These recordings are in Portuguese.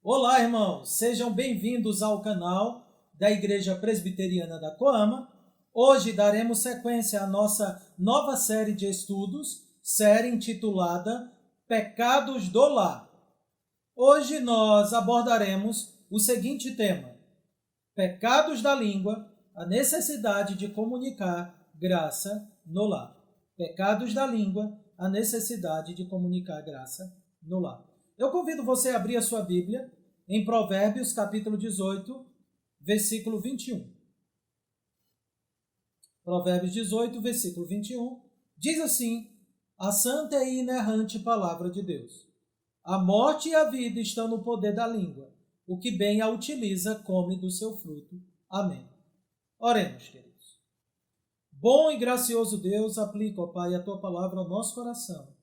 Olá, irmãos! Sejam bem-vindos ao canal da Igreja Presbiteriana da Coama. Hoje daremos sequência à nossa nova série de estudos, série intitulada Pecados do Lar. Hoje nós abordaremos o seguinte tema: Pecados da língua, a necessidade de comunicar graça no lar. Pecados da língua, a necessidade de comunicar graça no lar. Eu convido você a abrir a sua Bíblia em Provérbios, capítulo 18, versículo 21. Provérbios 18, versículo 21, diz assim: a santa e inerrante palavra de Deus. A morte e a vida estão no poder da língua. O que bem a utiliza, come do seu fruto. Amém. Oremos, queridos. Bom e gracioso Deus, aplica, ó Pai, a Tua palavra ao nosso coração.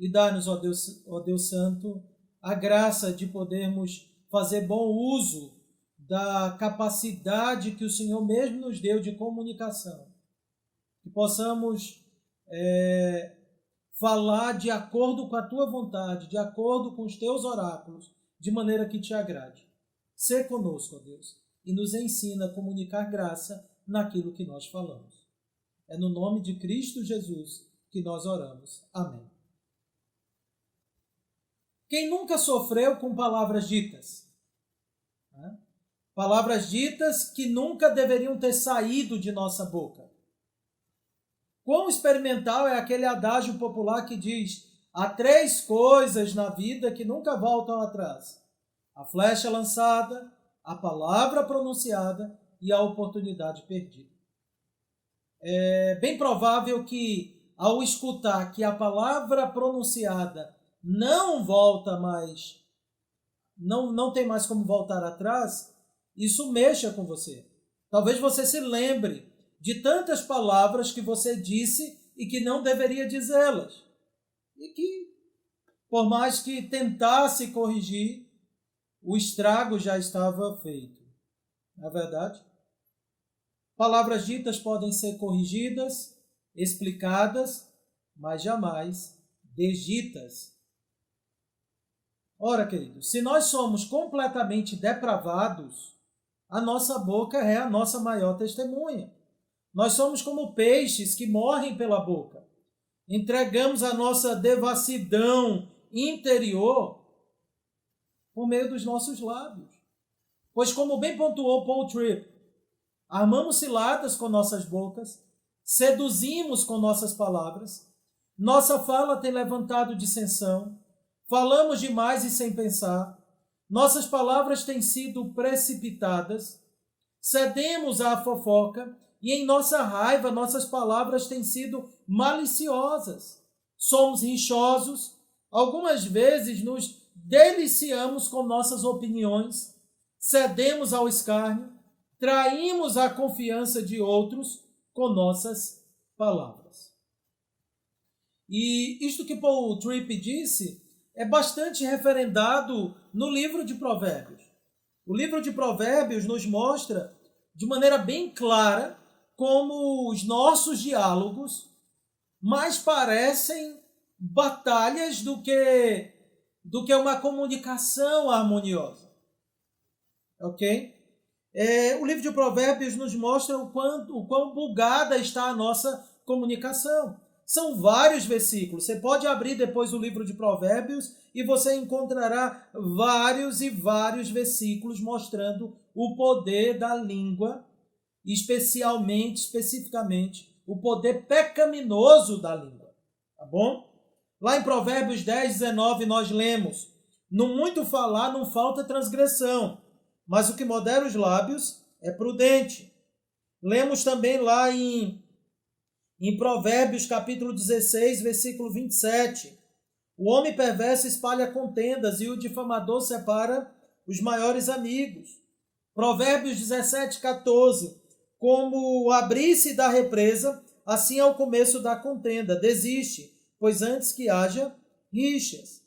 E dá-nos, ó Deus Santo, a graça de podermos fazer bom uso da capacidade que o Senhor mesmo nos deu de comunicação. Que possamos falar de acordo com a Tua vontade, de acordo com os Teus oráculos, de maneira que Te agrade. Sê conosco, ó Deus, e nos ensina a comunicar graça naquilo que nós falamos. É no nome de Cristo Jesus que nós oramos. Amém. Quem nunca sofreu com palavras ditas? Palavras ditas que nunca deveriam ter saído de nossa boca. Quão experimental é aquele adágio popular que diz: há 3 coisas na vida que nunca voltam atrás: a flecha lançada, a palavra pronunciada e a oportunidade perdida. É bem provável que, ao escutar que a palavra pronunciada não volta mais, não tem mais como voltar atrás, isso mexa com você. Talvez você se lembre de tantas palavras que você disse e que não deveria dizê-las. E que, por mais que tentasse corrigir, o estrago já estava feito. Não é verdade? Palavras ditas podem ser corrigidas, explicadas, mas jamais desditas. Ora, queridos, se nós somos completamente depravados, a nossa boca é a nossa maior testemunha. Nós somos como peixes que morrem pela boca. Entregamos a nossa devassidão interior por meio dos nossos lábios. Pois, como bem pontuou Paul Tripp, armamos ciladas com nossas bocas, seduzimos com nossas palavras, nossa fala tem levantado dissensão, falamos demais e sem pensar, nossas palavras têm sido precipitadas, cedemos à fofoca e em nossa raiva nossas palavras têm sido maliciosas. Somos rixosos, algumas vezes nos deliciamos com nossas opiniões, cedemos ao escárnio, traímos a confiança de outros com nossas palavras. E isto que Paul Tripp disse é bastante referendado no livro de Provérbios. O livro de Provérbios nos mostra de maneira bem clara como os nossos diálogos mais parecem batalhas do que uma comunicação harmoniosa. Ok? O livro de Provérbios nos mostra o quão bugada está a nossa comunicação. São vários versículos. Você pode abrir depois o livro de Provérbios e você encontrará vários e vários versículos mostrando o poder da língua, especificamente, o poder pecaminoso da língua. Tá bom? Lá em Provérbios 10, 19, nós lemos: no muito falar não falta transgressão, mas o que modera os lábios é prudente. Lemos também lá em Provérbios capítulo 16, versículo 27. O homem perverso espalha contendas e o difamador separa os maiores amigos. Provérbios 17, 14. Como o abrir-se da represa, assim é o começo da contenda. Desiste, pois antes que haja rixas.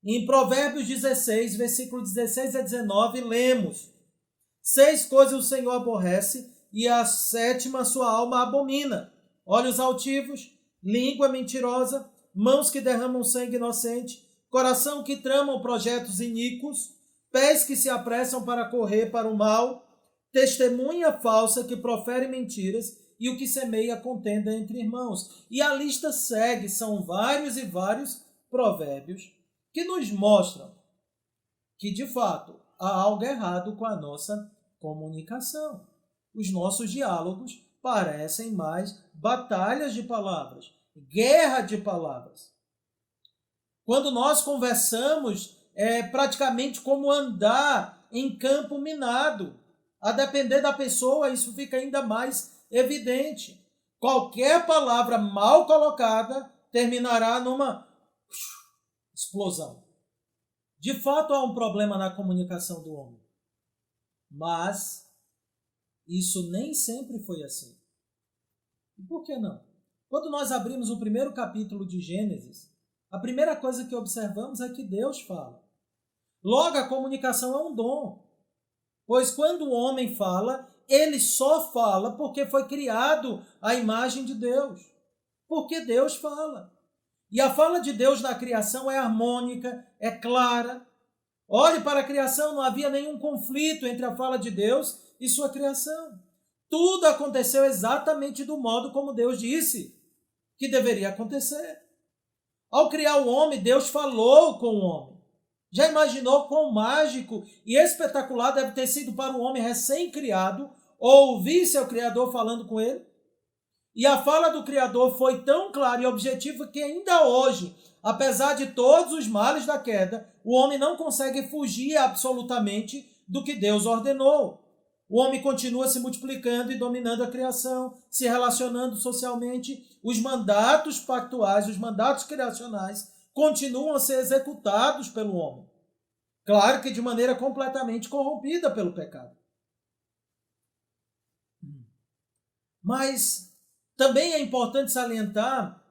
Em Provérbios 16, versículo 16 a 19, lemos: 6 coisas o Senhor aborrece e a 7ª a sua alma abomina: olhos altivos, língua mentirosa, mãos que derramam sangue inocente, coração que tramam projetos iníquos, pés que se apressam para correr para o mal, testemunha falsa que profere mentiras e o que semeia contenda entre irmãos. E a lista segue, são vários e vários provérbios que nos mostram que, de fato, há algo errado com a nossa comunicação. Os nossos diálogos parecem mais batalhas de palavras, guerra de palavras. Quando nós conversamos, é praticamente como andar em campo minado. A depender da pessoa, isso fica ainda mais evidente. Qualquer palavra mal colocada terminará numa explosão. De fato, há um problema na comunicação do homem. Mas isso nem sempre foi assim. E por que não? Quando nós abrimos o primeiro capítulo de Gênesis, a primeira coisa que observamos é que Deus fala. Logo, a comunicação é um dom. Pois quando o homem fala, ele só fala porque foi criado à imagem de Deus. Porque Deus fala. E a fala de Deus na criação é harmônica, é clara. Olhe para a criação, não havia nenhum conflito entre a fala de Deus e sua criação. Tudo aconteceu exatamente do modo como Deus disse que deveria acontecer. Ao criar o homem, Deus falou com o homem. Já imaginou quão mágico e espetacular deve ter sido para um homem recém-criado ouvir seu Criador falando com ele? E a fala do Criador foi tão clara e objetiva que ainda hoje, apesar de todos os males da queda, o homem não consegue fugir absolutamente do que Deus ordenou. O homem continua se multiplicando e dominando a criação, se relacionando socialmente. Os mandatos pactuais, os mandatos criacionais continuam a ser executados pelo homem. Claro que de maneira completamente corrompida pelo pecado. Mas também é importante salientar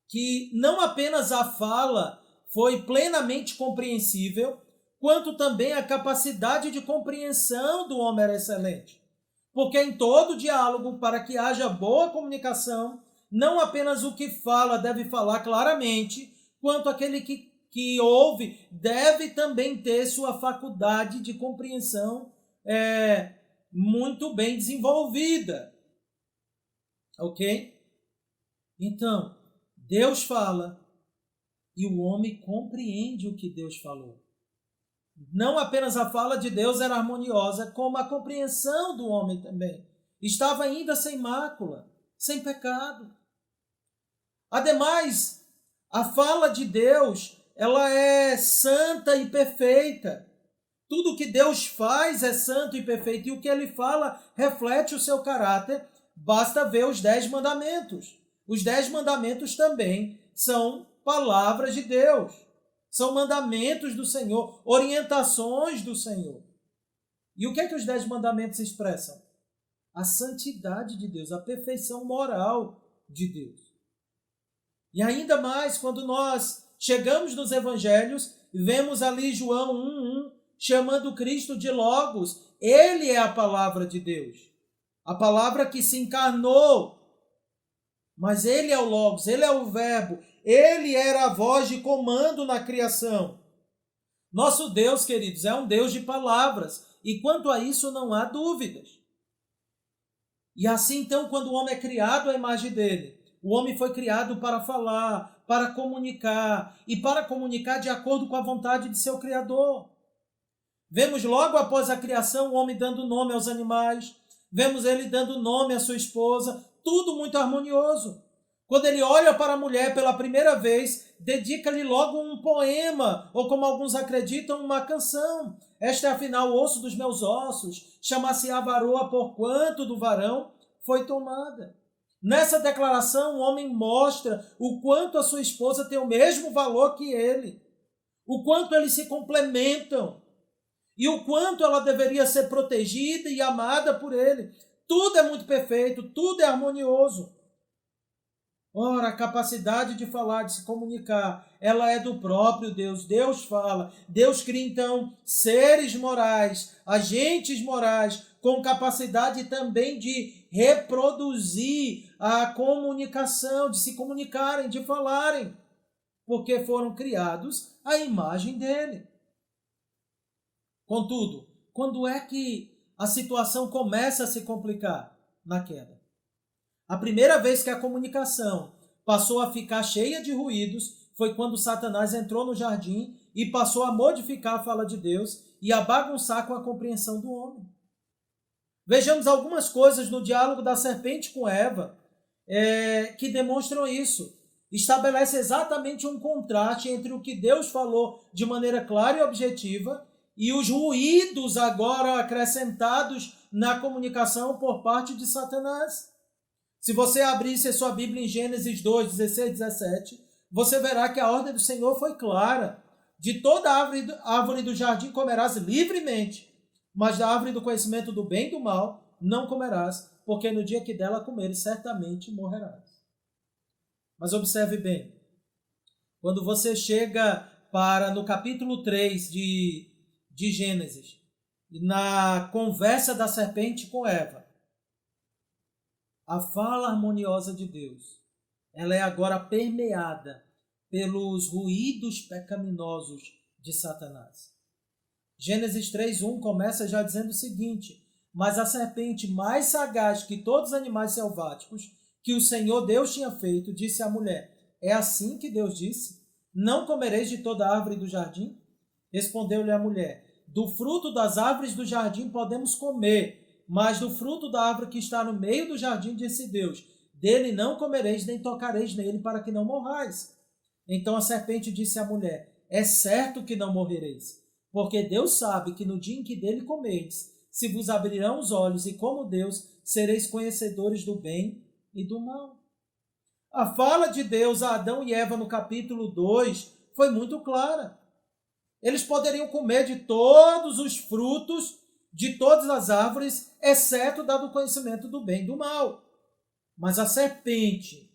que não apenas a fala foi plenamente compreensível, quanto também a capacidade de compreensão do homem era excelente. Porque em todo diálogo, para que haja boa comunicação, não apenas o que fala deve falar claramente, quanto aquele que ouve deve também ter sua faculdade de compreensão muito bem desenvolvida. Ok? Então, Deus fala e o homem compreende o que Deus falou. Não apenas a fala de Deus era harmoniosa, como a compreensão do homem também. Estava ainda sem mácula, sem pecado. Ademais, a fala de Deus, ela é santa e perfeita. Tudo que Deus faz é santo e perfeito, e o que ele fala reflete o seu caráter. Basta ver os 10 mandamentos. Os 10 mandamentos também são palavras de Deus. São mandamentos do Senhor, orientações do Senhor. E o que é que os 10 mandamentos expressam? A santidade de Deus, a perfeição moral de Deus. E ainda mais, quando nós chegamos nos evangelhos, vemos ali João 1:1, chamando Cristo de Logos. Ele é a palavra de Deus. A palavra que se encarnou. Mas ele é o Logos, ele é o Verbo. Ele era a voz de comando na criação. Nosso Deus, queridos, é um Deus de palavras. E quanto a isso não há dúvidas. E assim, então, quando o homem é criado à imagem dele, o homem foi criado para falar, para comunicar, e para comunicar de acordo com a vontade de seu Criador. Vemos logo após a criação o homem dando nome aos animais, vemos ele dando nome à sua esposa, tudo muito harmonioso. Quando ele olha para a mulher pela primeira vez, dedica-lhe logo um poema, ou como alguns acreditam, uma canção. Esta é afinal o osso dos meus ossos, chamar-se-á varoa porquanto do varão foi tomada. Nessa declaração, o homem mostra o quanto a sua esposa tem o mesmo valor que ele, o quanto eles se complementam e o quanto ela deveria ser protegida e amada por ele. Tudo é muito perfeito, tudo é harmonioso. Ora, a capacidade de falar, de se comunicar, ela é do próprio Deus. Deus fala. Deus cria, então, seres morais, agentes morais, com capacidade também de reproduzir a comunicação, de se comunicarem, de falarem, porque foram criados à imagem dele. Contudo, quando é que a situação começa a se complicar? Na queda. A primeira vez que a comunicação passou a ficar cheia de ruídos foi quando Satanás entrou no jardim e passou a modificar a fala de Deus e a bagunçar com a compreensão do homem. Vejamos algumas coisas no diálogo da serpente com Eva que demonstram isso. Estabelece exatamente um contraste entre o que Deus falou de maneira clara e objetiva e os ruídos agora acrescentados na comunicação por parte de Satanás. Se você abrisse a sua Bíblia em Gênesis 2, 16 e 17, você verá que a ordem do Senhor foi clara. De toda árvore do jardim comerás livremente, mas da árvore do conhecimento do bem e do mal não comerás, porque no dia que dela comeres, certamente morrerás. Mas observe bem, quando você chega no capítulo 3 de Gênesis, na conversa da serpente com Eva, a fala harmoniosa de Deus, ela é agora permeada pelos ruídos pecaminosos de Satanás. Gênesis 3:1 começa já dizendo o seguinte: mas a serpente mais sagaz que todos os animais selváticos que o Senhor Deus tinha feito, disse à mulher: é assim que Deus disse? Não comereis de toda árvore do jardim? Respondeu-lhe a mulher: do fruto das árvores do jardim podemos comer, mas do fruto da árvore que está no meio do jardim, disse Deus: dele não comereis nem tocareis nele, para que não morrais. Então a serpente disse à mulher: é certo que não morrereis, porque Deus sabe que no dia em que dele comerdes, se vos abrirão os olhos, e como Deus, sereis conhecedores do bem e do mal. A fala de Deus a Adão e Eva no capítulo 2 foi muito clara. Eles poderiam comer de todos os frutos de todas as árvores, exceto da do conhecimento do bem e do mal. Mas a serpente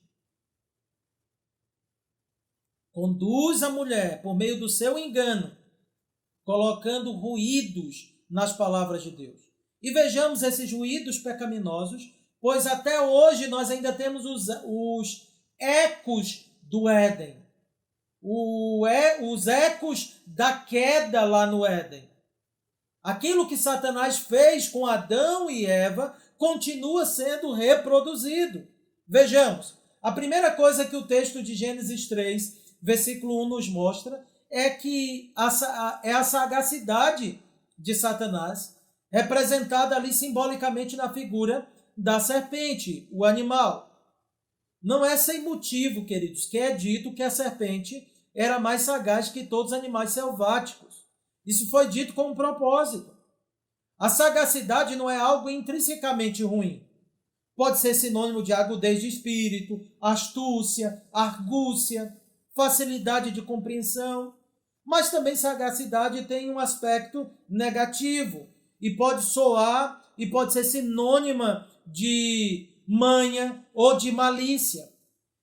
conduz a mulher por meio do seu engano, colocando ruídos nas palavras de Deus. E vejamos esses ruídos pecaminosos, pois até hoje nós ainda temos os ecos do Éden, os ecos da queda lá no Éden. Aquilo que Satanás fez com Adão e Eva continua sendo reproduzido. Vejamos, a primeira coisa que o texto de Gênesis 3, versículo 1 nos mostra é que é a sagacidade de Satanás, representada ali simbolicamente na figura da serpente, o animal. Não é sem motivo, queridos, que é dito que a serpente era mais sagaz que todos os animais selváticos. Isso foi dito com um propósito. A sagacidade não é algo intrinsecamente ruim. Pode ser sinônimo de agudez de espírito, astúcia, argúcia, facilidade de compreensão. Mas também sagacidade tem um aspecto negativo e pode soar e pode ser sinônima de manha ou de malícia.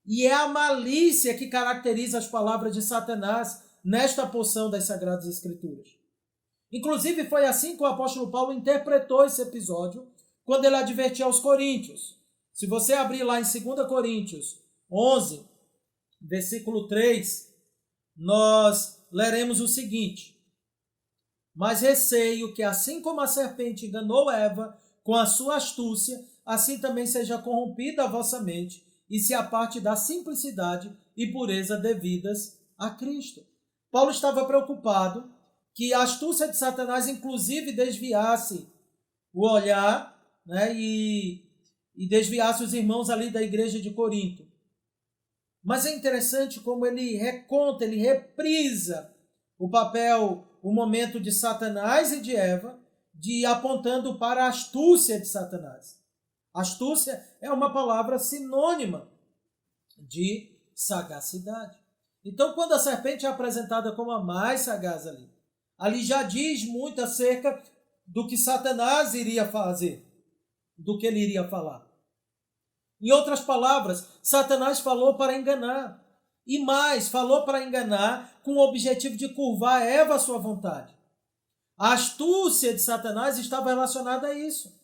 E é a malícia que caracteriza as palavras de Satanás nesta porção das Sagradas Escrituras. Inclusive foi assim que o apóstolo Paulo interpretou esse episódio quando ele advertia aos coríntios. Se você abrir lá em 2 Coríntios 11, versículo 3, nós leremos o seguinte: mas receio que assim como a serpente enganou Eva com a sua astúcia, assim também seja corrompida a vossa mente e se aparte da simplicidade e pureza devidas a Cristo. Paulo estava preocupado que a astúcia de Satanás inclusive desviasse o olhar, né, e desviasse os irmãos ali da igreja de Corinto. Mas é interessante como ele reconta, ele reprisa o papel, o momento de Satanás e de Eva, apontando para a astúcia de Satanás. Astúcia é uma palavra sinônima de sagacidade. Então, quando a serpente é apresentada como a mais sagaz ali já diz muito acerca do que Satanás iria fazer, do que ele iria falar. Em outras palavras, Satanás falou para enganar. E mais, falou para enganar com o objetivo de curvar Eva à sua vontade. A astúcia de Satanás estava relacionada a isso.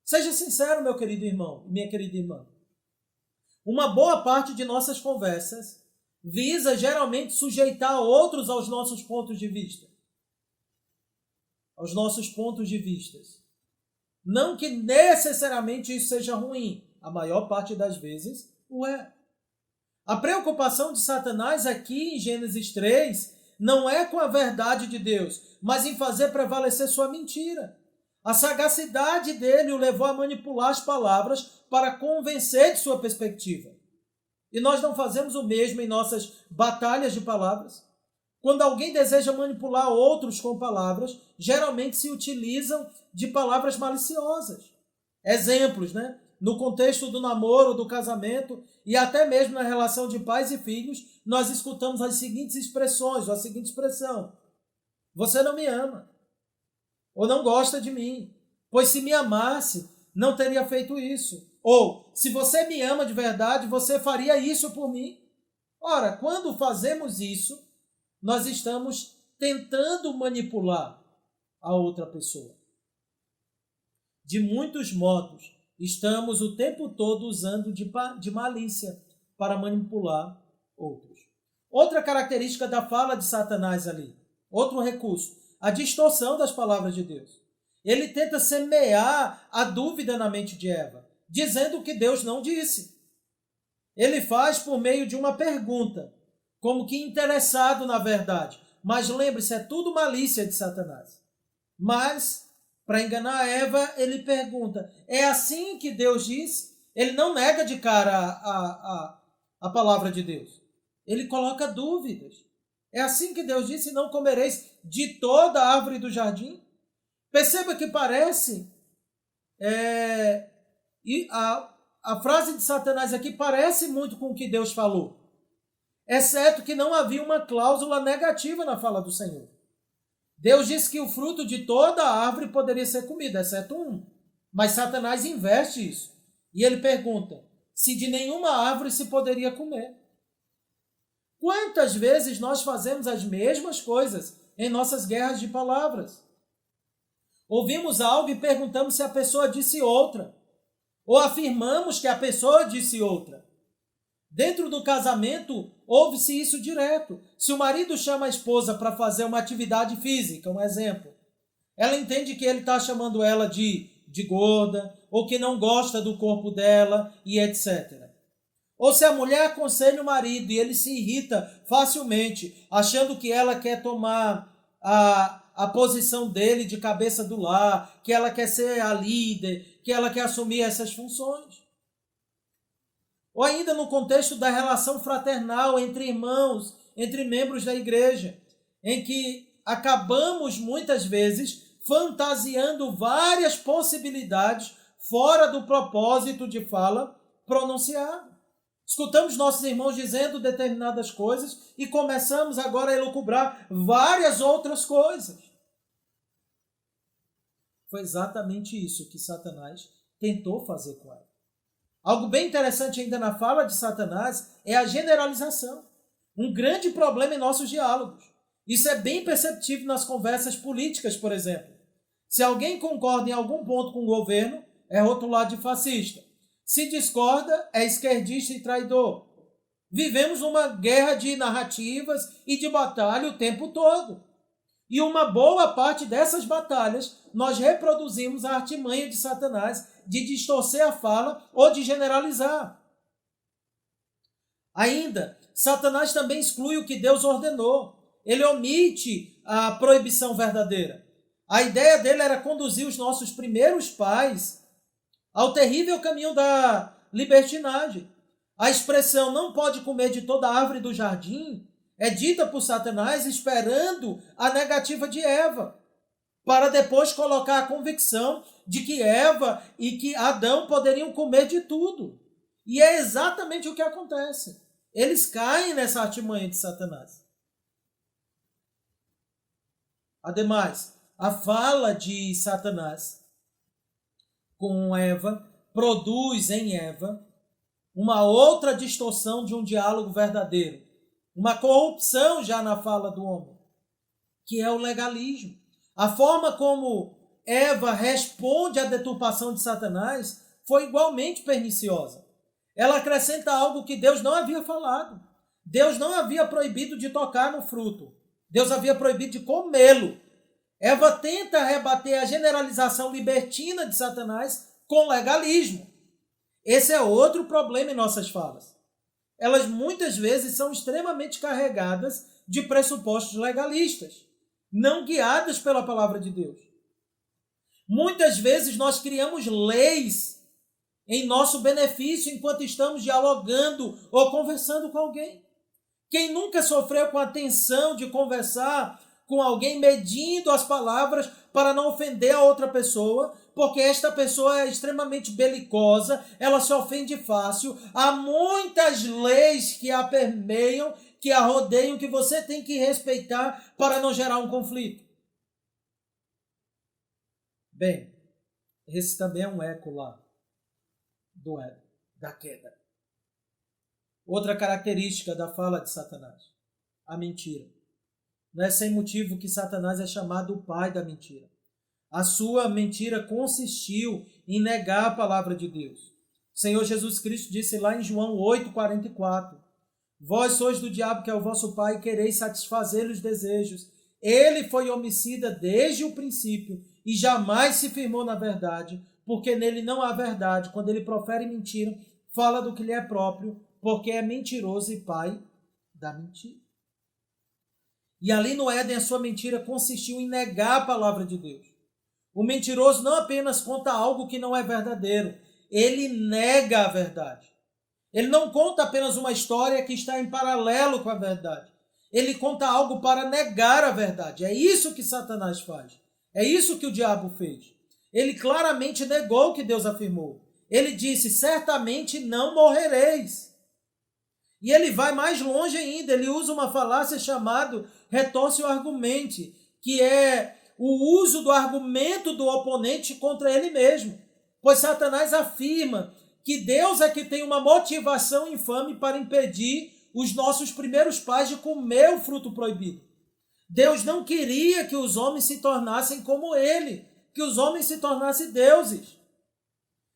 Seja sincero, meu querido irmão, minha querida irmã. Uma boa parte de nossas conversas visa geralmente sujeitar outros aos nossos pontos de vista. aos nossos pontos de vista. Não que necessariamente isso seja ruim, a maior parte das vezes o é. A preocupação de Satanás aqui em Gênesis 3 não é com a verdade de Deus, mas em fazer prevalecer sua mentira. A sagacidade dele o levou a manipular as palavras para convencer de sua perspectiva. E nós não fazemos o mesmo em nossas batalhas de palavras? Quando alguém deseja manipular outros com palavras, geralmente se utilizam de palavras maliciosas. Exemplos, né? No contexto do namoro, do casamento e até mesmo na relação de pais e filhos, nós escutamos as seguintes expressões, a seguinte expressão: você não me ama, ou não gosta de mim, pois se me amasse, não teria feito isso. Ou, se você me ama de verdade, você faria isso por mim. Ora, quando fazemos isso, nós estamos tentando manipular a outra pessoa. De muitos modos, estamos o tempo todo usando de malícia para manipular outros. Outra característica da fala de Satanás ali, outro recurso, a distorção das palavras de Deus. Ele tenta semear a dúvida na mente de Eva, dizendo o que Deus não disse. Ele faz por meio de uma pergunta, como que interessado na verdade. Mas lembre-se, é tudo malícia de Satanás. Mas, para enganar Eva, ele pergunta, é assim que Deus diz? Ele não nega de cara a palavra de Deus. Ele coloca dúvidas. É assim que Deus disse, não comereis de toda a árvore do jardim? Perceba que parece, e a frase de Satanás aqui parece muito com o que Deus falou. Exceto que não havia uma cláusula negativa na fala do Senhor. Deus disse que o fruto de toda a árvore poderia ser comido, exceto um. Mas Satanás inverte isso. E ele pergunta se de nenhuma árvore se poderia comer. Quantas vezes nós fazemos as mesmas coisas em nossas guerras de palavras? Ouvimos algo e perguntamos se a pessoa disse outra. Ou afirmamos que a pessoa disse outra. Dentro do casamento, ouve-se isso direto. Se o marido chama a esposa para fazer uma atividade física, um exemplo, ela entende que ele está chamando ela de gorda, ou que não gosta do corpo dela, e etc. Ou se a mulher aconselha o marido e ele se irrita facilmente, achando que ela quer tomar a posição dele de cabeça do lar, que ela quer ser a líder, que ela quer assumir essas funções. Ou ainda no contexto da relação fraternal entre irmãos, entre membros da igreja, em que acabamos muitas vezes fantasiando várias possibilidades fora do propósito de fala pronunciado. Escutamos nossos irmãos dizendo determinadas coisas e começamos agora a elucubrar várias outras coisas. Foi exatamente isso que Satanás tentou fazer com ela. Algo bem interessante ainda na fala de Satanás é a generalização. Um grande problema em nossos diálogos. Isso é bem perceptível nas conversas políticas, por exemplo. Se alguém concorda em algum ponto com o governo, é rotulado de fascista. Se discorda, é esquerdista e traidor. Vivemos uma guerra de narrativas e de batalha o tempo todo. E uma boa parte dessas batalhas, nós reproduzimos a artimanha de Satanás de distorcer a fala ou de generalizar. Ainda, Satanás também exclui o que Deus ordenou. Ele omite a proibição verdadeira. A ideia dele era conduzir os nossos primeiros pais ao terrível caminho da libertinagem. A expressão não pode comer de toda a árvore do jardim é dita por Satanás esperando a negativa de Eva, para depois colocar a convicção de que Eva e que Adão poderiam comer de tudo. E é exatamente o que acontece. Eles caem nessa artimanha de Satanás. Ademais, a fala de Satanás com Eva produz em Eva uma outra distorção de um diálogo verdadeiro, uma corrupção já na fala do homem, que é o legalismo. A forma como Eva responde à deturpação de Satanás foi igualmente perniciosa. Ela acrescenta algo que Deus não havia falado. Deus não havia proibido de tocar no fruto. Deus havia proibido de comê-lo. Eva tenta rebater a generalização libertina de Satanás com legalismo. Esse é outro problema em nossas falas. Elas muitas vezes são extremamente carregadas de pressupostos legalistas, não guiadas pela palavra de Deus. Muitas vezes nós criamos leis em nosso benefício enquanto estamos dialogando ou conversando com alguém. Quem nunca sofreu com a tensão de conversar com alguém medindo as palavras para não ofender a outra pessoa, porque esta pessoa é extremamente belicosa, ela se ofende fácil. Há muitas leis que a permeiam, que a rodeiam, que você tem que respeitar para não gerar um conflito. Bem, esse também é um eco lá do Éden, da queda. Outra característica da fala de Satanás, a mentira. Não é sem motivo que Satanás é chamado o pai da mentira. A sua mentira consistiu em negar a palavra de Deus. O Senhor Jesus Cristo disse lá em João 8,44: Vós sois do diabo, que é o vosso pai, e quereis satisfazer os desejos. Ele foi homicida desde o princípio e jamais se firmou na verdade, porque nele não há verdade. Quando ele profere mentira, fala do que lhe é próprio, porque é mentiroso e pai da mentira. E ali no Éden a sua mentira consistiu em negar a palavra de Deus. O mentiroso não apenas conta algo que não é verdadeiro, ele nega a verdade. Ele não conta apenas uma história que está em paralelo com a verdade. Ele conta algo para negar a verdade. É isso que Satanás faz. É isso que o diabo fez. Ele claramente negou o que Deus afirmou. Ele disse: certamente não morrereis. E ele vai mais longe ainda. Ele usa uma falácia chamada retócio argumente, que é o uso do argumento do oponente contra ele mesmo. Pois Satanás afirma que Deus é que tem uma motivação infame para impedir os nossos primeiros pais de comer o fruto proibido. Deus não queria que os homens se tornassem como ele, que os homens se tornassem deuses.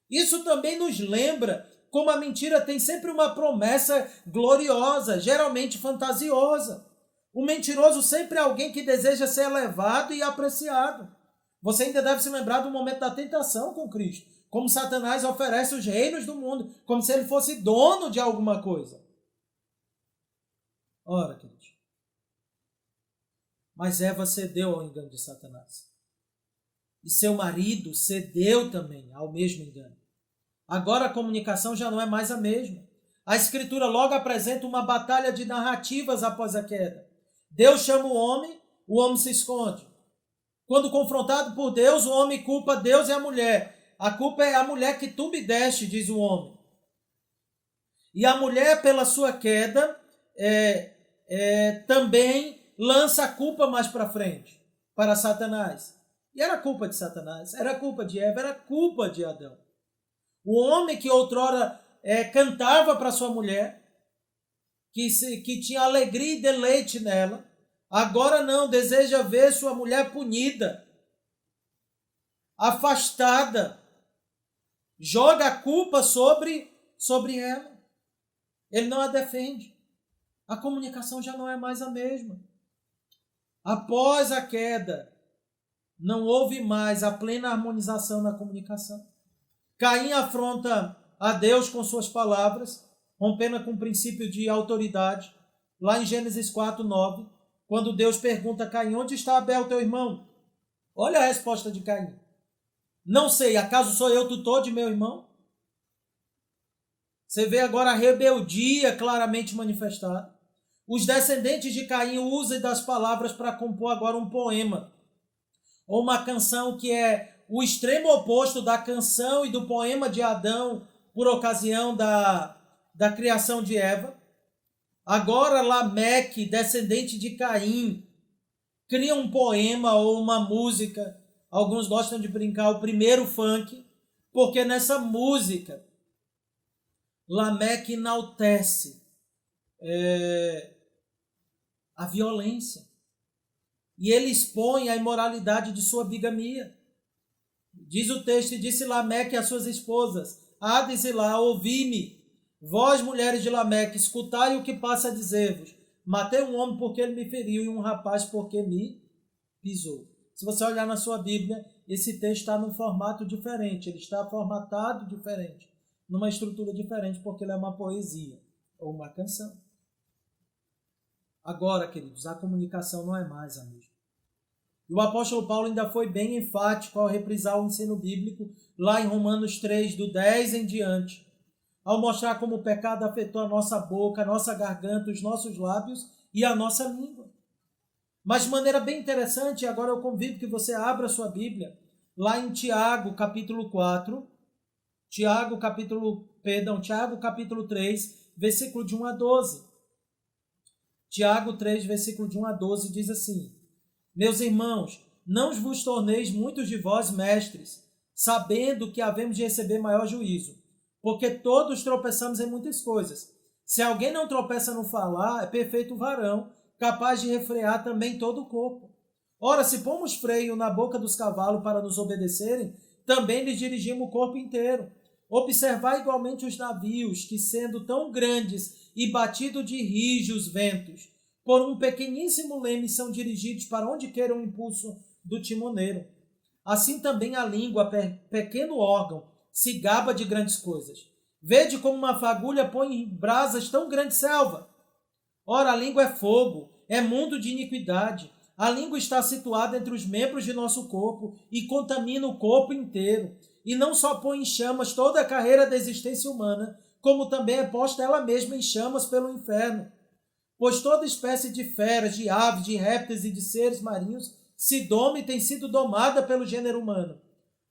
Isso também nos lembra como a mentira tem sempre uma promessa gloriosa, geralmente fantasiosa. O mentiroso sempre é alguém que deseja ser elevado e apreciado. Você ainda deve se lembrar do momento da tentação com Cristo, como Satanás oferece os reinos do mundo, como se ele fosse dono de alguma coisa. Ora, queridos, mas Eva cedeu ao engano de Satanás. E seu marido cedeu também ao mesmo engano. Agora a comunicação já não é mais a mesma. A Escritura logo apresenta uma batalha de narrativas após a queda. Deus chama o homem se esconde. Quando confrontado por Deus, o homem culpa Deus e a mulher. A culpa é a mulher que tu me deste, diz o homem. E a mulher, pela sua queda, também lança a culpa mais para frente, para Satanás. E era culpa de Satanás, era culpa de Eva, era culpa de Adão. O homem que outrora cantava para sua mulher, que tinha alegria e deleite nela, agora não, deseja ver sua mulher punida, afastada, joga a culpa sobre ela. Ele não a defende. A comunicação já não é mais a mesma. Após a queda, não houve mais a plena harmonização na comunicação. Caim afronta a Deus com suas palavras, rompendo com o princípio de autoridade. Lá em Gênesis 4:9, quando Deus pergunta a Caim: onde está Abel, teu irmão? Olha a resposta de Caim: não sei, acaso sou eu tutor de meu irmão? Você vê agora a rebeldia claramente manifestada. Os descendentes de Caim usam das palavras para compor agora um poema, ou uma canção que é o extremo oposto da canção e do poema de Adão por ocasião da criação de Eva. Agora Lameque, descendente de Caim, cria um poema ou uma música. Alguns gostam de brincar, o primeiro funk, porque nessa música Lameque enaltece a violência. E ele expõe a imoralidade de sua bigamia. Diz o texto: e disse Lameque às suas esposas: Ada e Zilá, ouvi-me, vós mulheres de Lameque, escutai o que passa a dizer-vos. Matei um homem porque ele me feriu e um rapaz porque me pisou. Se você olhar na sua Bíblia, esse texto está num formato diferente, ele está formatado diferente, numa estrutura diferente, porque ele é uma poesia ou uma canção. Agora, queridos, a comunicação não é mais a mesma. E o apóstolo Paulo ainda foi bem enfático ao reprisar o ensino bíblico lá em Romanos 3, do 10 em diante, ao mostrar como o pecado afetou a nossa boca, a nossa garganta, os nossos lábios e a nossa língua. Mas de maneira bem interessante, agora eu convido que você abra a sua Bíblia, lá em Tiago, capítulo 4, Tiago, capítulo 3, versículo de 1 a 12. Tiago 3, versículo de 1 a 12, diz assim: Meus irmãos, não vos torneis muitos de vós mestres, sabendo que havemos de receber maior juízo, porque todos tropeçamos em muitas coisas. Se alguém não tropeça no falar, é perfeito varão, capaz de refrear também todo o corpo. Ora, se pomos freio na boca dos cavalos para nos obedecerem, também lhes dirigimos o corpo inteiro. Observai igualmente os navios, que sendo tão grandes e batidos de rijos ventos, por um pequeníssimo leme são dirigidos para onde queira o impulso do timoneiro. Assim também a língua, pequeno órgão, se gaba de grandes coisas. Vede como uma fagulha põe em brasas tão grande selva. Ora, a língua é fogo, é mundo de iniquidade. A língua está situada entre os membros de nosso corpo e contamina o corpo inteiro. E não só põe em chamas toda a carreira da existência humana, como também é posta ela mesma em chamas pelo inferno. Pois toda espécie de feras, de aves, de répteis e de seres marinhos se doma e tem sido domada pelo gênero humano.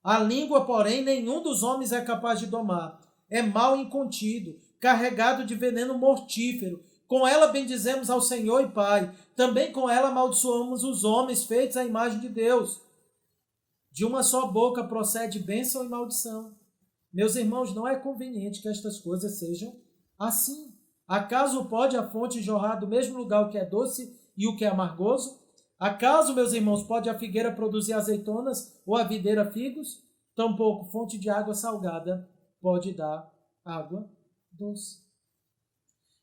A língua, porém, nenhum dos homens é capaz de domar. É mal incontido, carregado de veneno mortífero. Com ela bendizemos ao Senhor e Pai. Também com ela amaldiçoamos os homens feitos à imagem de Deus. De uma só boca procede bênção e maldição. Meus irmãos, não é conveniente que estas coisas sejam assim. Acaso pode a fonte jorrar do mesmo lugar o que é doce e o que é amargoso? Acaso, meus irmãos, pode a figueira produzir azeitonas ou a videira figos? Tampouco fonte de água salgada pode dar água doce.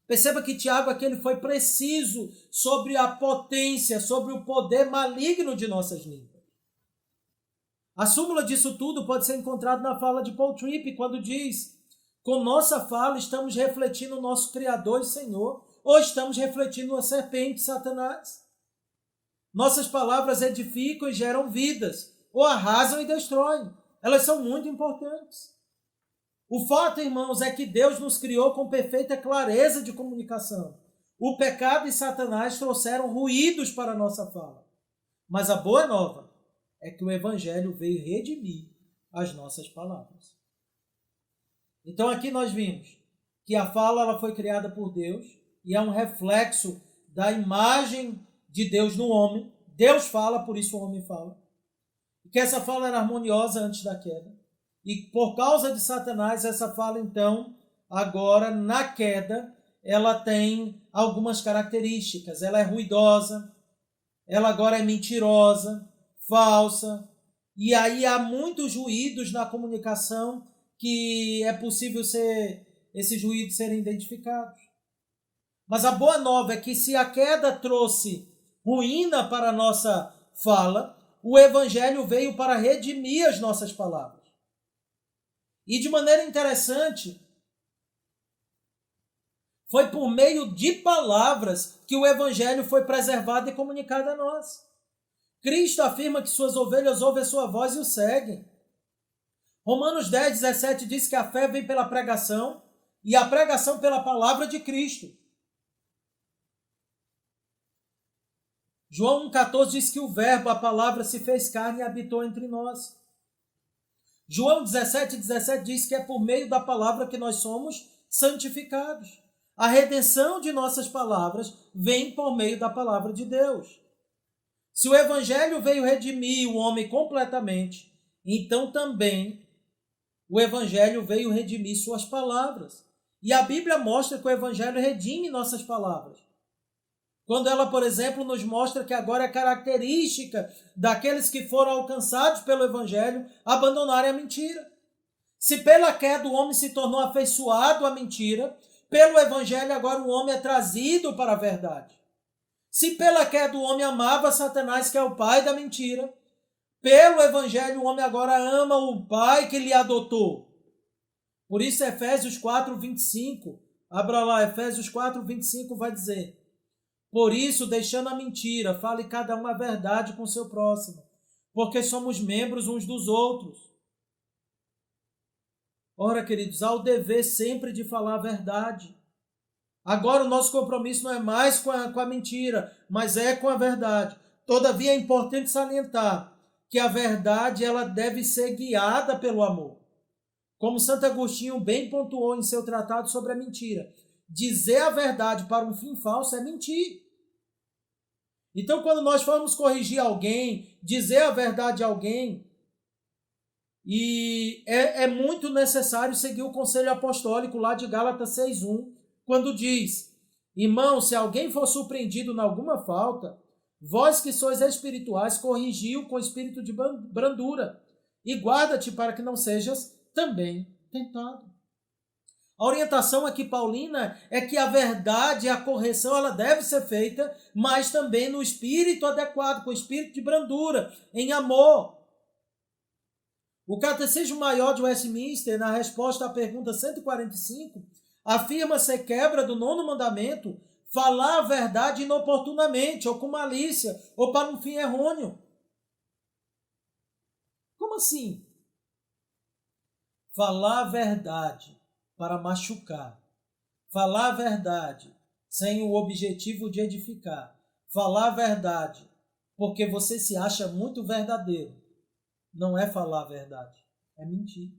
Perceba que Tiago aqui ele foi preciso sobre a potência, sobre o poder maligno de nossas línguas. A súmula disso tudo pode ser encontrada na fala de Paul Tripp, quando diz: com nossa fala estamos refletindo o nosso Criador e Senhor, ou estamos refletindo a serpente, Satanás. Nossas palavras edificam e geram vidas, ou arrasam e destroem. Elas são muito importantes. O fato, irmãos, é que Deus nos criou com perfeita clareza de comunicação. O pecado e Satanás trouxeram ruídos para a nossa fala. Mas a boa nova é que o Evangelho veio redimir as nossas palavras. Então aqui nós vimos que a fala ela foi criada por Deus e é um reflexo da imagem de Deus no homem. Deus fala, por isso o homem fala. E que essa fala era harmoniosa antes da queda. E por causa de Satanás, essa fala, então, agora, na queda, ela tem algumas características. Ela é ruidosa, ela agora é mentirosa, falsa. E aí há muitos ruídos na comunicação que é possível esses ruídos serem identificados. Mas a boa nova é que se a queda trouxe ruína para a nossa fala, o Evangelho veio para redimir as nossas palavras. E de maneira interessante, foi por meio de palavras que o Evangelho foi preservado e comunicado a nós. Cristo afirma que suas ovelhas ouvem a sua voz e o seguem. Romanos 10, 17 diz que a fé vem pela pregação e a pregação pela palavra de Cristo. João 1,14 diz que o verbo, a palavra, se fez carne e habitou entre nós. João 17, 17 diz que é por meio da palavra que nós somos santificados. A redenção de nossas palavras vem por meio da palavra de Deus. Se o Evangelho veio redimir o homem completamente, então também o Evangelho veio redimir suas palavras. E a Bíblia mostra que o Evangelho redime nossas palavras. Quando ela, por exemplo, nos mostra que agora é característica daqueles que foram alcançados pelo Evangelho abandonarem a mentira. Se pela queda o homem se tornou afeiçoado à mentira, pelo Evangelho agora o homem é trazido para a verdade. Se pela queda o homem amava Satanás, que é o pai da mentira, Pelo Evangelho, o homem agora ama o Pai que lhe adotou. Por isso, Efésios 4, 25, abra lá, Efésios 4, 25 vai dizer: por isso, deixando a mentira, fale cada um a verdade com seu próximo, porque somos membros uns dos outros. Ora, queridos, há o dever sempre de falar a verdade. Agora o nosso compromisso não é mais com a mentira, mas é com a verdade. Todavia é importante salientar que a verdade ela deve ser guiada pelo amor. Como Santo Agostinho bem pontuou em seu tratado sobre a mentira, dizer a verdade para um fim falso é mentir. Então, quando nós formos corrigir alguém, dizer a verdade a alguém, e é muito necessário seguir o conselho apostólico lá de Gálatas 6:1, quando diz: irmão, se alguém for surpreendido em alguma falta, vós que sois espirituais, corrigiu com espírito de brandura, e guarda-te para que não sejas também tentado. A orientação aqui paulina é que a verdade, a correção, ela deve ser feita, mas também no espírito adequado, com espírito de brandura, em amor. O Catecismo Maior de Westminster, na resposta à pergunta 145, afirma ser quebra do 9º mandamento falar a verdade inoportunamente, ou com malícia, ou para um fim errôneo. Como assim? Falar a verdade para machucar. Falar a verdade sem o objetivo de edificar. Falar a verdade porque você se acha muito verdadeiro. Não é falar a verdade, é mentir.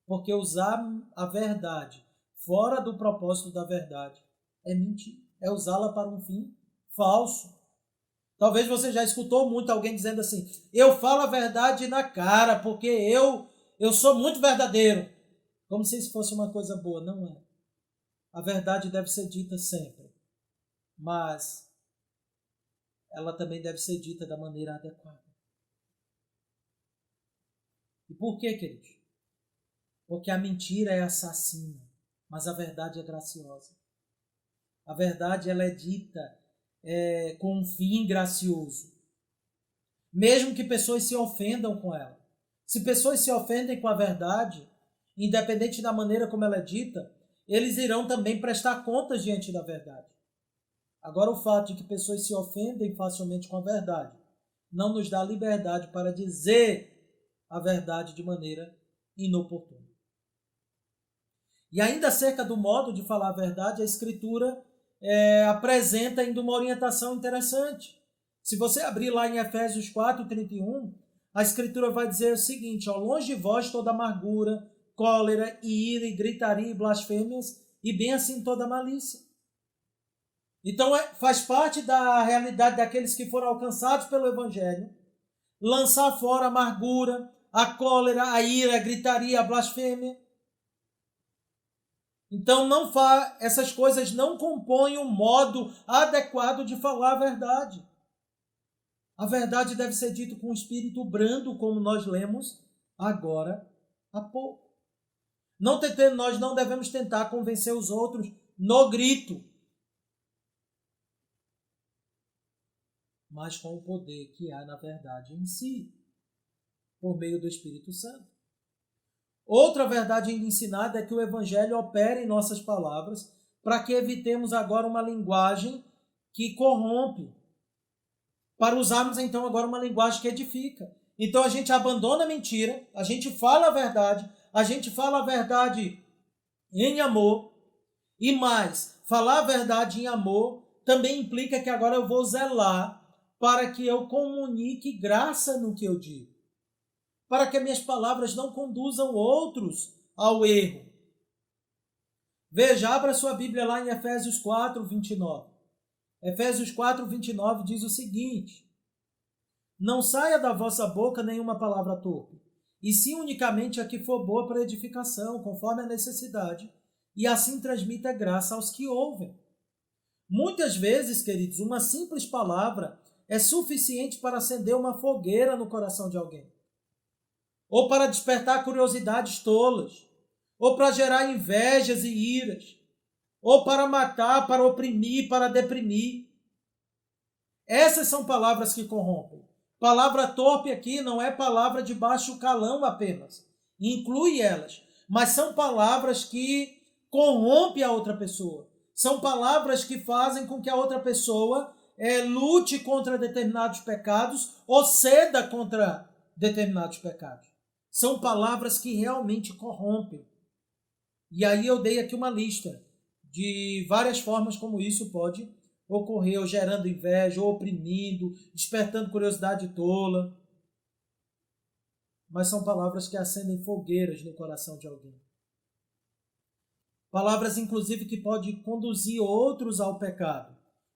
Porque usar a verdade fora do propósito da verdade é mentir. É usá-la para um fim falso. Talvez você já escutou muito alguém dizendo assim: eu falo a verdade na cara porque eu sou muito verdadeiro. Como se isso fosse uma coisa boa. Não é. A verdade deve ser dita sempre. Mas ela também deve ser dita da maneira adequada. E por quê, queridos? Porque a mentira é assassina, mas a verdade é graciosa. A verdade ela é dita com um fim gracioso. Mesmo que pessoas se ofendam com ela. Se pessoas se ofendem com a verdade, independente da maneira como ela é dita, eles irão também prestar contas diante da verdade. Agora, o fato de que pessoas se ofendem facilmente com a verdade não nos dá liberdade para dizer a verdade de maneira inoportuna. E ainda acerca do modo de falar a verdade, a Escritura apresenta ainda uma orientação interessante. Se você abrir lá em Efésios 4:31, a Escritura vai dizer o seguinte: longe de vós toda amargura, cólera, e ira, e gritaria, e blasfêmias, e bem assim toda malícia. Então faz parte da realidade daqueles que foram alcançados pelo Evangelho lançar fora a amargura, a cólera, a ira, a gritaria, a blasfêmia. Então essas coisas não compõem um modo adequado de falar a verdade. A verdade deve ser dita com um espírito brando, como nós lemos agora há pouco. Nós não devemos tentar convencer os outros no grito, mas com o poder que há na verdade em si, por meio do Espírito Santo. Outra verdade ainda ensinada é que o Evangelho opera em nossas palavras para que evitemos agora uma linguagem que corrompe, para usarmos então agora uma linguagem que edifica. Então a gente abandona a mentira, a gente fala a verdade em amor, e mais, falar a verdade em amor também implica que agora eu vou zelar para que eu comunique graça no que eu digo, para que minhas palavras não conduzam outros ao erro. Veja, abra sua Bíblia lá em Efésios 4:29. Efésios 4:29 diz o seguinte: não saia da vossa boca nenhuma palavra torpe, e sim unicamente a que for boa para edificação, conforme a necessidade, e assim transmita graça aos que ouvem. Muitas vezes, queridos, uma simples palavra é suficiente para acender uma fogueira no coração de alguém, ou para despertar curiosidades tolas, ou para gerar invejas e iras, ou para matar, para oprimir, para deprimir. Essas são palavras que corrompem. Palavra torpe aqui não é palavra de baixo calão apenas, inclui elas, mas são palavras que corrompem a outra pessoa. São palavras que fazem com que a outra pessoa lute contra determinados pecados ou ceda contra determinados pecados. São palavras que realmente corrompem. E aí eu dei aqui uma lista de várias formas como isso pode ocorrer, ou gerando inveja, ou oprimindo, despertando curiosidade tola. Mas são palavras que acendem fogueiras no coração de alguém. Palavras, inclusive, que podem conduzir outros ao pecado.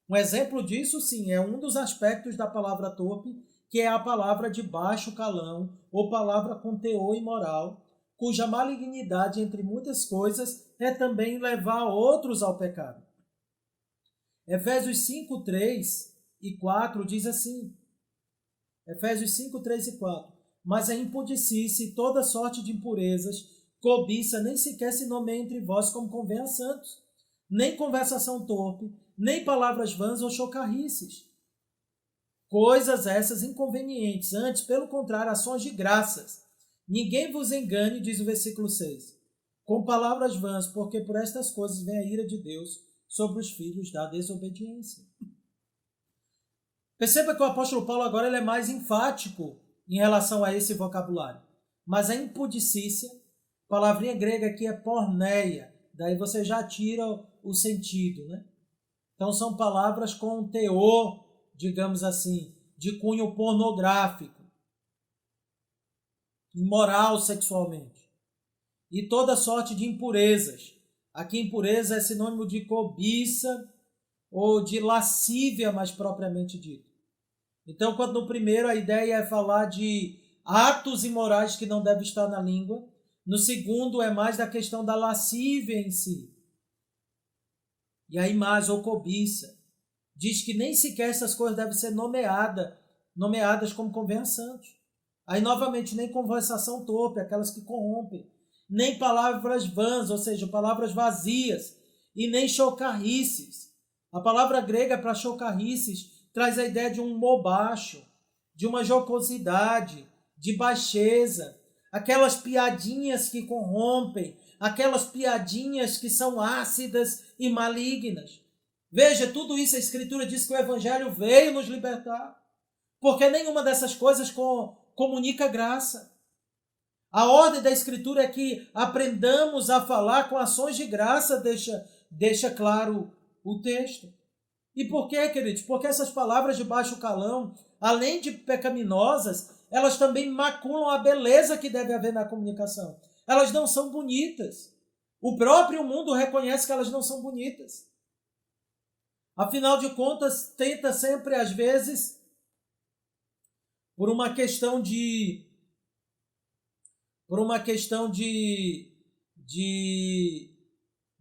Um exemplo disso, sim, é um dos aspectos da palavra torpe, que é a palavra de baixo calão, ou palavra com teor imoral, cuja malignidade, entre muitas coisas, é também levar outros ao pecado. Efésios 5, 3 e 4 diz assim, Efésios 5, 3 e 4, mas a impudicícia e toda sorte de impurezas, cobiça, nem sequer se nomeia entre vós como convém a santos, nem conversação torpe, nem palavras vãs ou chocarrices. Coisas essas inconvenientes, antes, pelo contrário, ações de graças. Ninguém vos engane, diz o versículo 6, com palavras vãs, porque por estas coisas vem a ira de Deus sobre os filhos da desobediência. Perceba que o apóstolo Paulo agora ele é mais enfático em relação a esse vocabulário. Mas a impudicícia, palavrinha grega aqui é porneia, daí você já tira o sentido, né? Então são palavras com teor, digamos assim, de cunho pornográfico, imoral sexualmente. E toda sorte de impurezas. Aqui impureza é sinônimo de cobiça ou de lascívia, mais propriamente dito. Então, quando no primeiro a ideia é falar de atos imorais que não devem estar na língua, no segundo é mais da questão da lascívia em si. E aí mais, ou cobiça. Diz que nem sequer essas coisas devem ser nomeadas como convém a santos. Aí, novamente, nem conversação torpe, aquelas que corrompem. Nem palavras vãs, ou seja, palavras vazias, e nem chocarrices. A palavra grega para chocarrices traz a ideia de um humor baixo, de uma jocosidade, de baixeza, aquelas piadinhas que corrompem, aquelas piadinhas que são ácidas e malignas. Veja, tudo isso a Escritura diz que o Evangelho veio nos libertar, porque nenhuma dessas coisas comunica graça. A ordem da Escritura é que aprendamos a falar com ações de graça, deixa claro o texto. E por quê, queridos? Porque essas palavras de baixo calão, além de pecaminosas, elas também maculam a beleza que deve haver na comunicação. Elas não são bonitas. O próprio mundo reconhece que elas não são bonitas. Afinal de contas, tenta sempre, às vezes, por uma questão de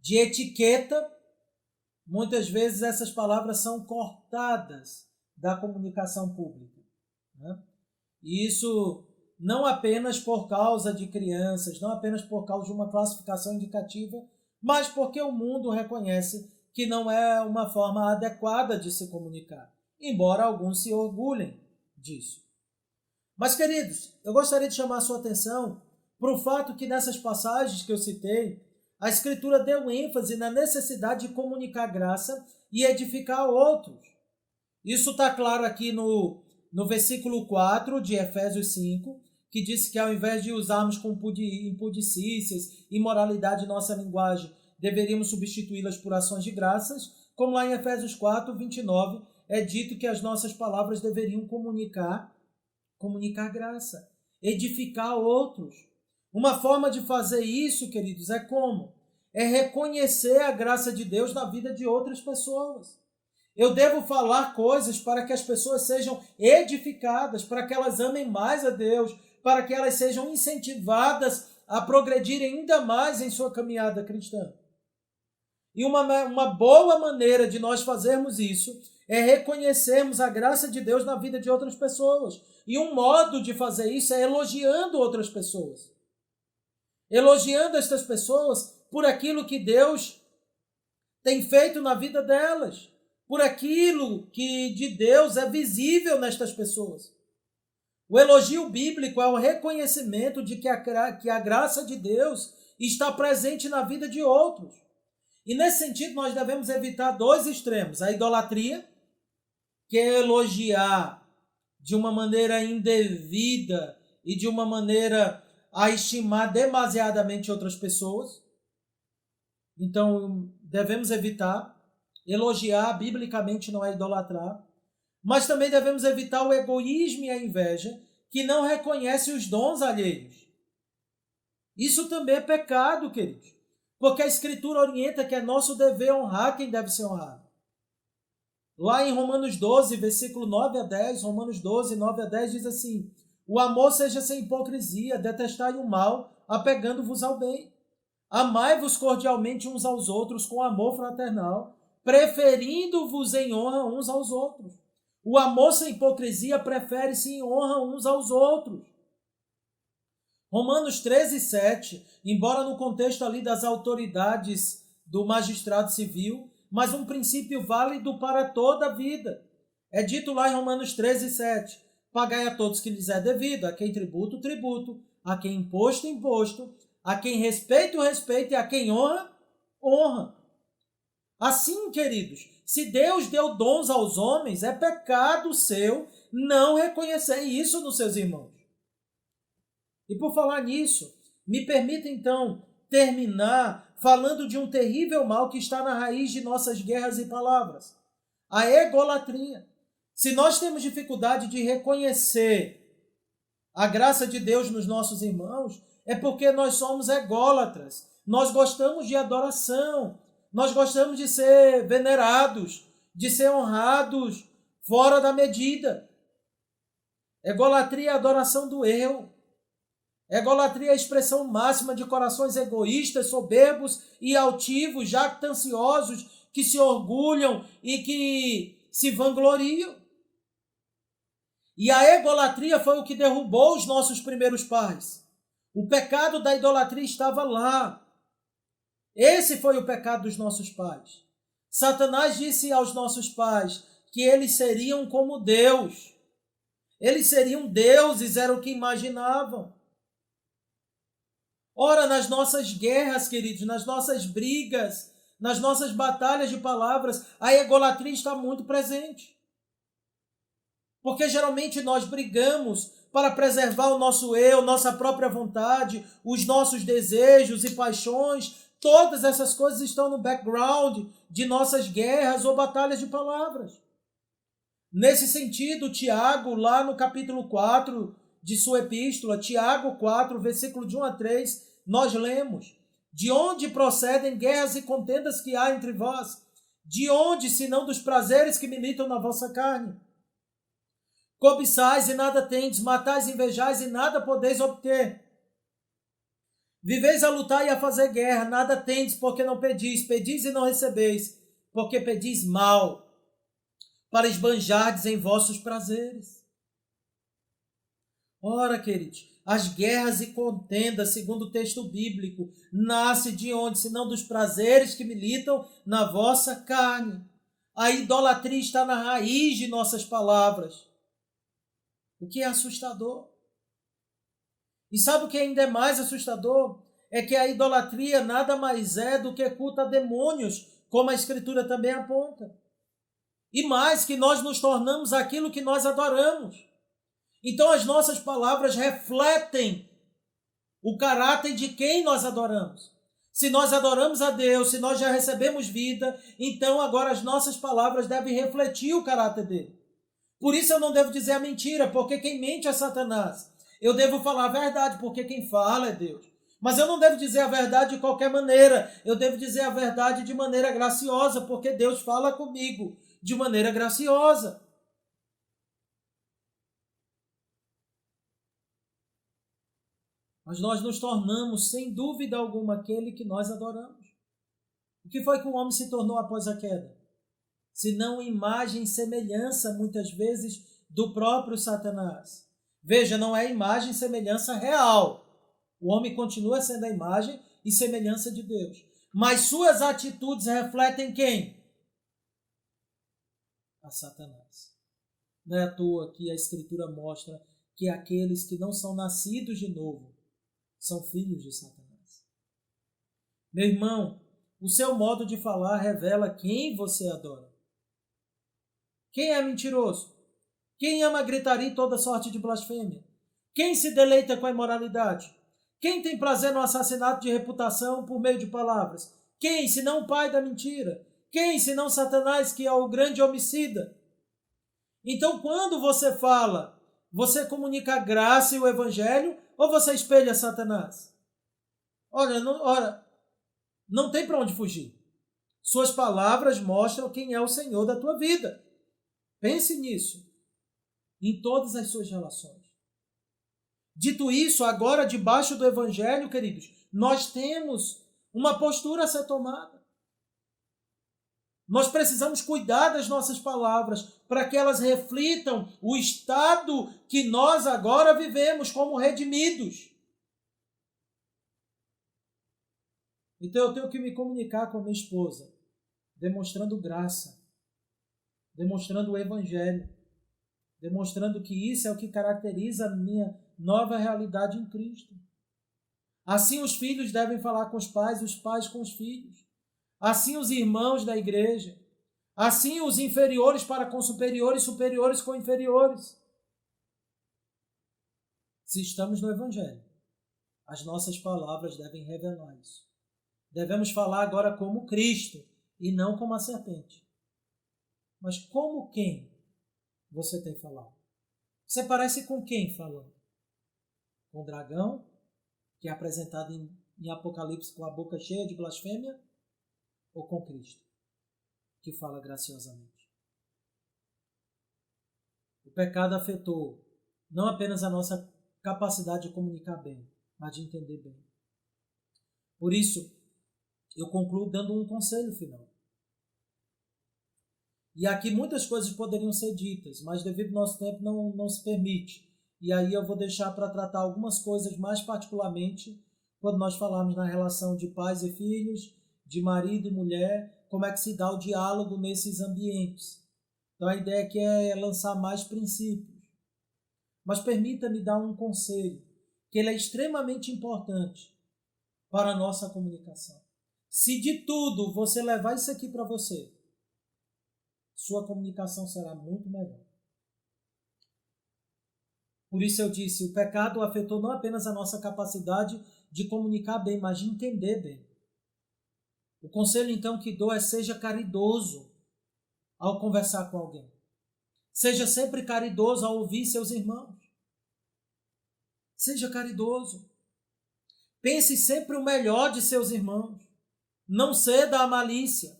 etiqueta, muitas vezes essas palavras são cortadas da comunicação pública, né? E isso não apenas por causa de crianças, não apenas por causa de uma classificação indicativa, mas porque o mundo reconhece que não é uma forma adequada de se comunicar, embora alguns se orgulhem disso. Mas, queridos, eu gostaria de chamar a sua atenção para o fato que nessas passagens que eu citei, a Escritura deu ênfase na necessidade de comunicar graça e edificar outros. Isso está claro aqui no versículo 4 de Efésios 5, que diz que ao invés de usarmos com impudicícias, imoralidade em nossa linguagem, deveríamos substituí-las por ações de graças, como lá em Efésios 4, 29, é dito que as nossas palavras deveriam comunicar graça, edificar outros. Uma forma de fazer isso, queridos, é como? É reconhecer a graça de Deus na vida de outras pessoas. Eu devo falar coisas para que as pessoas sejam edificadas, para que elas amem mais a Deus, para que elas sejam incentivadas a progredirem ainda mais em sua caminhada cristã. E uma boa maneira de nós fazermos isso é reconhecermos a graça de Deus na vida de outras pessoas. E um modo de fazer isso é elogiando outras pessoas. Elogiando estas pessoas por aquilo que Deus tem feito na vida delas, por aquilo que de Deus é visível nestas pessoas. O elogio bíblico é o reconhecimento de que a graça de Deus está presente na vida de outros. E nesse sentido nós devemos evitar dois extremos: a idolatria, que é elogiar de uma maneira indevida e de uma maneira a estimar demasiadamente outras pessoas. Então, devemos evitar. Elogiar biblicamente não é idolatrar. Mas também devemos evitar o egoísmo e a inveja, que não reconhece os dons alheios. Isso também é pecado, queridos. Porque a Escritura orienta que é nosso dever honrar quem deve ser honrado. Lá em Romanos 12, versículo 9 a 10, Romanos 12, 9 a 10 diz assim: o amor seja sem hipocrisia, detestai o mal, apegando-vos ao bem. Amai-vos cordialmente uns aos outros com amor fraternal, preferindo-vos em honra uns aos outros. O amor sem hipocrisia prefere-se em honra uns aos outros. Romanos 13, 7, embora no contexto ali das autoridades do magistrado civil, mas um princípio válido para toda a vida. É dito lá em Romanos 13, 7, pagai a todos que lhes é devido, a quem tributo, tributo, a quem imposto, imposto, a quem respeito, respeito, e a quem honra, honra. Assim, queridos, se Deus deu dons aos homens, é pecado seu não reconhecer isso nos seus irmãos. E por falar nisso, me permita então terminar falando de um terrível mal que está na raiz de nossas guerras e palavras: a egolatria. Se nós temos dificuldade de reconhecer a graça de Deus nos nossos irmãos, é porque nós somos ególatras. Nós gostamos de adoração, nós gostamos de ser venerados, de ser honrados fora da medida. Egolatria é a adoração do eu. Egolatria é a expressão máxima de corações egoístas, soberbos e altivos, jactanciosos, que se orgulham e que se vangloriam. E a egolatria foi o que derrubou os nossos primeiros pais. O pecado da idolatria estava lá. Esse foi o pecado dos nossos pais. Satanás disse aos nossos pais que eles seriam como Deus. Eles seriam deuses, era o que imaginavam. Ora, nas nossas guerras, queridos, nas nossas brigas, nas nossas batalhas de palavras, a egolatria está muito presente. Porque geralmente nós brigamos para preservar o nosso eu, nossa própria vontade, os nossos desejos e paixões. Todas essas coisas estão no background de nossas guerras ou batalhas de palavras. Nesse sentido, Tiago, lá no capítulo 4 de sua epístola, Tiago 4, versículo de 1 a 3, nós lemos: de onde procedem guerras e contendas que há entre vós? De onde, senão dos prazeres que militam na vossa carne? Cobiçais e nada tendes, matais e invejais e nada podeis obter. Viveis a lutar e a fazer guerra, nada tendes porque não pedis, pedis e não recebeis, porque pedis mal, para esbanjardes em vossos prazeres. Ora, queridos, as guerras e contendas, segundo o texto bíblico, nasce de onde, senão dos prazeres que militam na vossa carne. A idolatria está na raiz de nossas palavras, o que é assustador. E sabe o que ainda é mais assustador? É que a idolatria nada mais é do que culto a demônios, como a Escritura também aponta. E mais, que nós nos tornamos aquilo que nós adoramos. Então as nossas palavras refletem o caráter de quem nós adoramos. Se nós adoramos a Deus, se nós já recebemos vida, então agora as nossas palavras devem refletir o caráter dele. Por isso eu não devo dizer a mentira, porque quem mente é Satanás. Eu devo falar a verdade, porque quem fala é Deus. Mas eu não devo dizer a verdade de qualquer maneira. Eu devo dizer a verdade de maneira graciosa, porque Deus fala comigo de maneira graciosa. Mas nós nos tornamos, sem dúvida alguma, aquele que nós adoramos. O que foi que o homem se tornou após a queda? Senão imagem e semelhança, muitas vezes, do próprio Satanás. Veja, não é imagem e semelhança real. O homem continua sendo a imagem e semelhança de Deus. Mas suas atitudes refletem quem? A Satanás. Não é à toa que a Escritura mostra que aqueles que não são nascidos de novo são filhos de Satanás. Meu irmão, o seu modo de falar revela quem você adora. Quem é mentiroso? Quem ama gritaria e toda sorte de blasfêmia? Quem se deleita com a imoralidade? Quem tem prazer no assassinato de reputação por meio de palavras? Quem, senão o pai da mentira? Quem, senão Satanás, que é o grande homicida? Então, quando você fala, você comunica a graça e o evangelho ou você espelha Satanás? Ora, não tem para onde fugir. Suas palavras mostram quem é o Senhor da tua vida. Pense nisso, em todas as suas relações. Dito isso, agora debaixo do evangelho, queridos, nós temos uma postura a ser tomada. Nós precisamos cuidar das nossas palavras para que elas reflitam o estado que nós agora vivemos como redimidos. Então eu tenho que me comunicar com a minha esposa, demonstrando graça, demonstrando o evangelho, demonstrando que isso é o que caracteriza a minha nova realidade em Cristo. Assim os filhos devem falar com os pais com os filhos. Assim os irmãos da igreja. Assim os inferiores para com superiores, superiores com inferiores. Se estamos no evangelho, as nossas palavras devem revelar isso. Devemos falar agora como Cristo e não como a serpente. Mas como quem você tem falado? Você parece com quem falando? Com o dragão, que é apresentado em Apocalipse com a boca cheia de blasfêmia? Ou com Cristo, que fala graciosamente? O pecado afetou não apenas a nossa capacidade de comunicar bem, mas de entender bem. Por isso, eu concluo dando um conselho final. E aqui muitas coisas poderiam ser ditas, mas devido ao nosso tempo não se permite. E aí eu vou deixar para tratar algumas coisas mais particularmente quando nós falarmos na relação de pais e filhos, de marido e mulher, como é que se dá o diálogo nesses ambientes. Então a ideia aqui é lançar mais princípios. Mas permita-me dar um conselho, que ele é extremamente importante para a nossa comunicação. Se de tudo você levar isso aqui para você, sua comunicação será muito melhor. Por isso eu disse, o pecado afetou não apenas a nossa capacidade de comunicar bem, mas de entender bem. O conselho então que dou é: seja caridoso ao conversar com alguém. Seja sempre caridoso ao ouvir seus irmãos. Seja caridoso. Pense sempre o melhor de seus irmãos. Não ceda à malícia.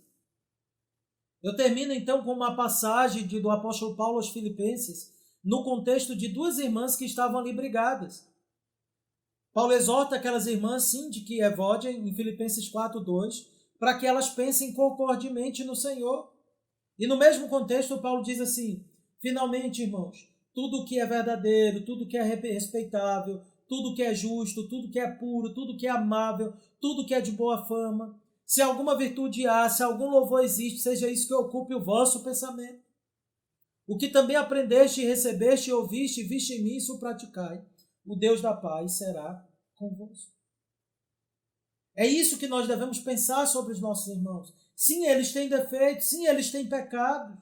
Eu termino então com uma passagem do apóstolo Paulo aos Filipenses, no contexto de duas irmãs que estavam ali brigadas. Paulo exorta aquelas irmãs, Síndica e Evódia, em Filipenses 4:2, para que elas pensem concordemente no Senhor. E no mesmo contexto, Paulo diz assim: finalmente, irmãos, tudo que é verdadeiro, tudo que é respeitável, tudo que é justo, tudo que é puro, tudo que é amável, tudo que é de boa fama, se alguma virtude há, se algum louvor existe, seja isso que ocupe o vosso pensamento. O que também aprendeste, recebeste e ouviste, viste em mim, isso praticai. O Deus da paz será convosco. É isso que nós devemos pensar sobre os nossos irmãos. Sim, eles têm defeitos, sim, eles têm pecados.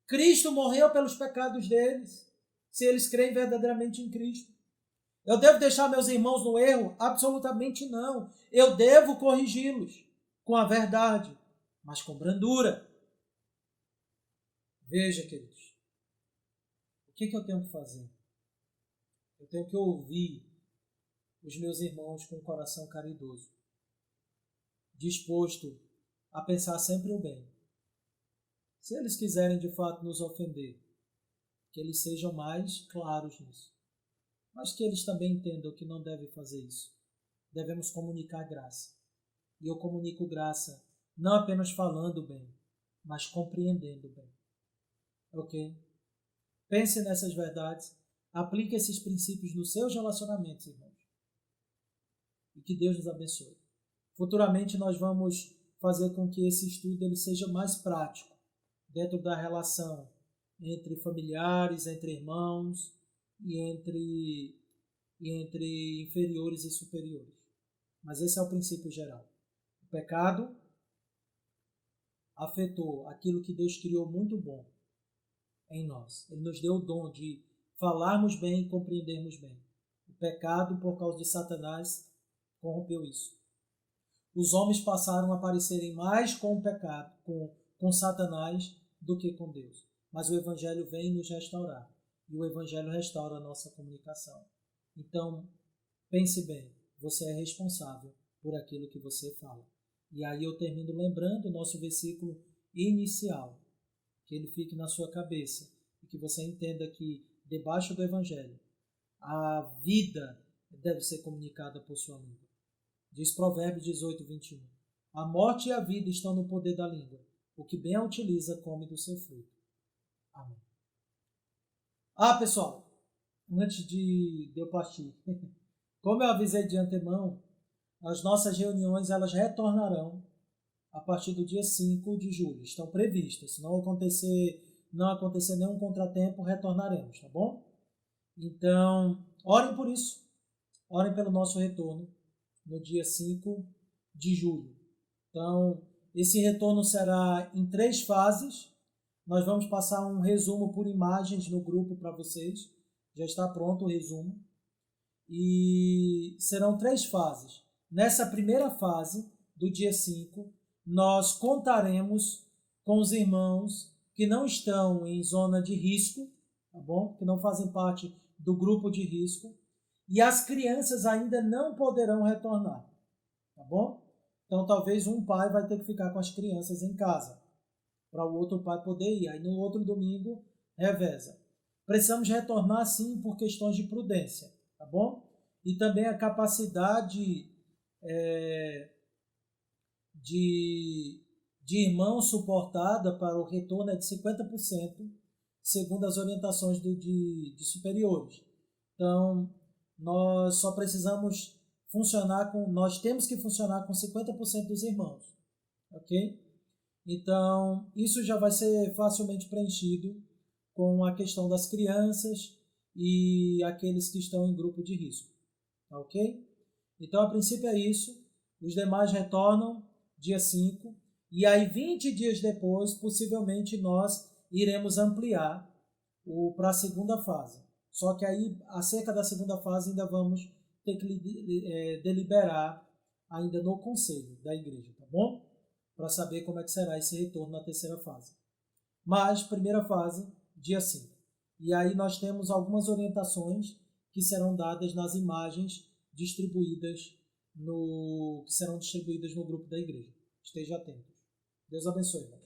Cristo morreu pelos pecados deles, se eles creem verdadeiramente em Cristo. Eu devo deixar meus irmãos no erro? Absolutamente não. Eu devo corrigi-los com a verdade, mas com brandura. Veja, queridos, o que eu tenho que fazer? Eu tenho que ouvir os meus irmãos com um coração caridoso, disposto a pensar sempre o bem. Se eles quiserem de fato nos ofender, que eles sejam mais claros nisso. Mas que eles também entendam que não devem fazer isso. Devemos comunicar graça. E eu comunico graça não apenas falando bem, mas compreendendo bem. Ok? Pense nessas verdades, aplique esses princípios nos seus relacionamentos, irmãos. E que Deus nos abençoe. Futuramente nós vamos fazer com que esse estudo ele seja mais prático, dentro da relação entre familiares, entre irmãos, e entre inferiores e superiores. Mas esse é o princípio geral. O pecado afetou aquilo que Deus criou muito bom em nós. Ele nos deu o dom de falarmos bem e compreendermos bem. O pecado, por causa de Satanás, corrompeu isso. Os homens passaram a parecerem mais com o pecado, com Satanás, do que com Deus. Mas o Evangelho vem nos restaurar. E o Evangelho restaura a nossa comunicação. Então, pense bem, você é responsável por aquilo que você fala. E aí eu termino lembrando o nosso versículo inicial, que ele fique na sua cabeça e que você entenda que debaixo do Evangelho a vida deve ser comunicada por sua língua. Diz Provérbios 18, 21. A morte e a vida estão no poder da língua. O que bem a utiliza come do seu fruto. Amém. Pessoal, antes de eu partir, como eu avisei de antemão, as nossas reuniões elas retornarão a partir do dia 5 de julho. Estão previstas. Se não acontecer nenhum contratempo, retornaremos, tá bom? Então, orem por isso. Orem pelo nosso retorno no dia 5 de julho. Então, esse retorno será em 3 fases. Nós vamos passar um resumo por imagens no grupo para vocês. Já está pronto o resumo. E serão 3 fases. Nessa primeira fase, do dia 5, nós contaremos com os irmãos que não estão em zona de risco, tá bom? Que não fazem parte do grupo de risco. E as crianças ainda não poderão retornar, tá bom? Então, talvez um pai vai ter que ficar com as crianças em casa, para o outro pai poder ir. Aí, no outro domingo, reveza. Precisamos retornar, sim, por questões de prudência, tá bom? E também a capacidade de irmão suportada para o retorno é de 50%, segundo as orientações de superiores. Então, nós só precisamos nós temos que funcionar com 50% dos irmãos, ok? Então, isso já vai ser facilmente preenchido com a questão das crianças e aqueles que estão em grupo de risco, ok? Então, a princípio é isso. Os demais retornam dia 5 e aí 20 dias depois, possivelmente, nós iremos ampliar para a segunda fase. Só que aí, acerca da segunda fase, ainda vamos ter que deliberar ainda no conselho da igreja, tá bom? Para saber como é que será esse retorno na terceira fase. Mas, primeira fase, dia 5. E aí nós temos algumas orientações que serão dadas nas imagens que serão distribuídas no grupo da igreja. Esteja atento. Deus abençoe, irmão.